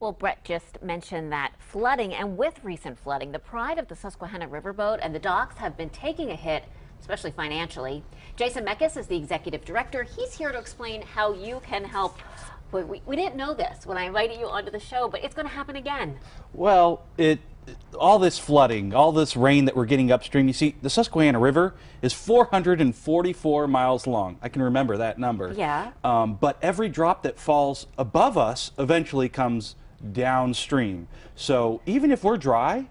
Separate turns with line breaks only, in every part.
Well, Brett just mentioned that flooding, and with recent flooding, the pride of the Susquehanna Riverboat and the docks have been taking a hit, especially financially. Jason Meckes is the executive director. He's here to explain how you can help. We didn't know this when I invited you onto the show, but it's going to happen again.
Well, all this flooding, all this rain that we're getting upstream, you see, the Susquehanna River is 444 miles long. I can remember that number.
Yeah.
But every drop that falls above us eventually comes downstream. So even if we're dry,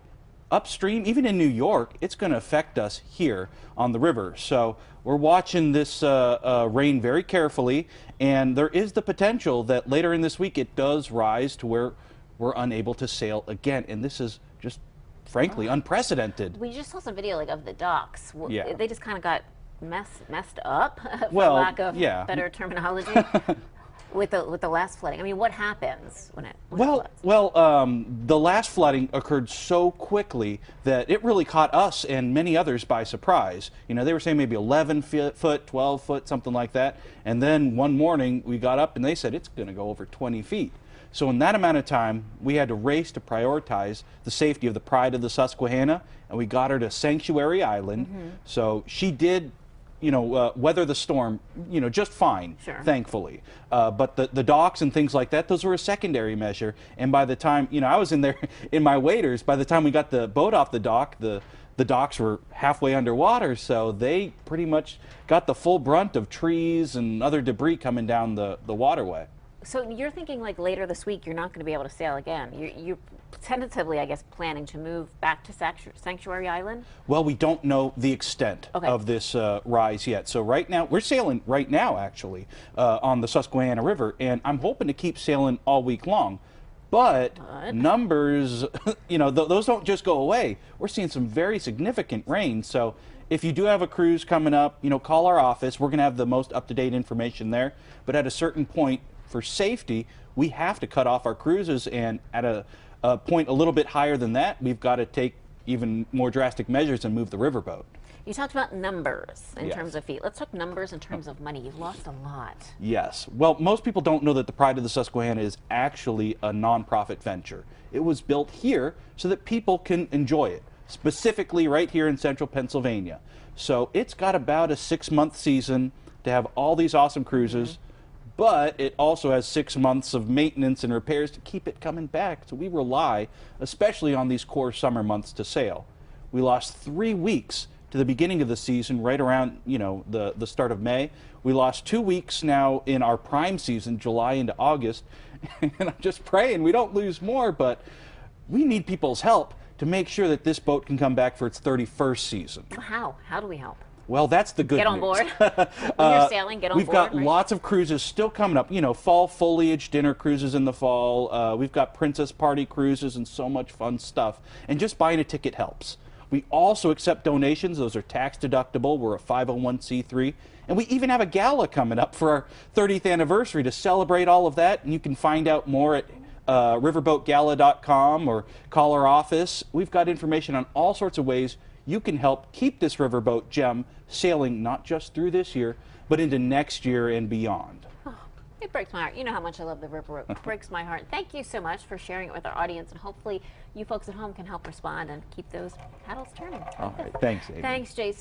upstream, even in New York, it's going to affect us here on the river. So we're watching this rain very carefully, and there is the potential that later in this week it does rise to where we're unable to sail again. And this is just, frankly, unprecedented.
We just saw some video of the docks.
Yeah.
They just kind of got messed up, for
Well,
lack of
yeah.
better terminology. With the last flooding, I mean, what happens when it floods?
The last flooding occurred so quickly that it really caught us and many others by surprise. You know, they were saying maybe 11 foot, 12 foot, something like that. And then one morning we got up and they said it's going to go over 20 feet. So in that amount of time, we had to race to prioritize the safety of the pride of the Susquehanna, and we got her to Sanctuary Island. Mm-hmm. So she did, weather the storm, just fine,
sure, thankfully.
But the docks and things like that, those were a secondary measure. And by the time, I was in there in my waders, by the time we got the boat off the dock, the docks were halfway underwater, so they pretty much got the full brunt of trees and other debris coming down the waterway.
So you're thinking like later this week you're not going to be able to sail again. You're tentatively, I guess, planning to move back to Sanctuary Island?
Well, we don't know the extent of this rise yet. So right now, we're sailing right now, actually, on the Susquehanna River, and I'm hoping to keep sailing all week long. But numbers, those don't just go away. We're seeing some very significant rain. So if you do have a cruise coming up, call our office. We're going to have the most up-to-date information there. But at a certain point, for safety, we have to cut off our cruises, and at a point a little bit higher than that, we've got to take even more drastic measures and move the riverboat.
You talked about numbers in terms of feet. Let's talk numbers in terms of money. You've lost a lot.
Yes. Well, most people don't know that the Pride of the Susquehanna is actually a nonprofit venture. It was built here so that people can enjoy it, specifically right here in central Pennsylvania. So it's got about a 6-month season to have all these awesome cruises. But it also has 6 months of maintenance and repairs to keep it coming back. So we rely, especially on these core summer months, to sail. We lost 3 weeks to the beginning of the season, right around, the start of May. We lost 2 weeks now in our prime season, July into August. And I'm just praying we don't lose more, but we need people's help to make sure that this boat can come back for its 31st season.
How? How do we help?
Well, that's the good news.
Get on board. When you're sailing, get on board.
We've got lots of cruises still coming up. Fall foliage dinner cruises in the fall. We've got princess party cruises and so much fun stuff. And just buying a ticket helps. We also accept donations. Those are tax deductible. We're a 501c3. And we even have a gala coming up for our 30th anniversary to celebrate all of that. And you can find out more at riverboatgala.com or call our office. We've got information on all sorts of ways you can help keep this riverboat gem sailing not just through this year, but into next year and beyond.
Oh, it breaks my heart. You know how much I love the riverboat. It breaks my heart. Thank you so much for sharing it with our audience, and hopefully you folks at home can help respond and keep those paddles turning.
All right. Thanks, Amy.
Thanks, Jason.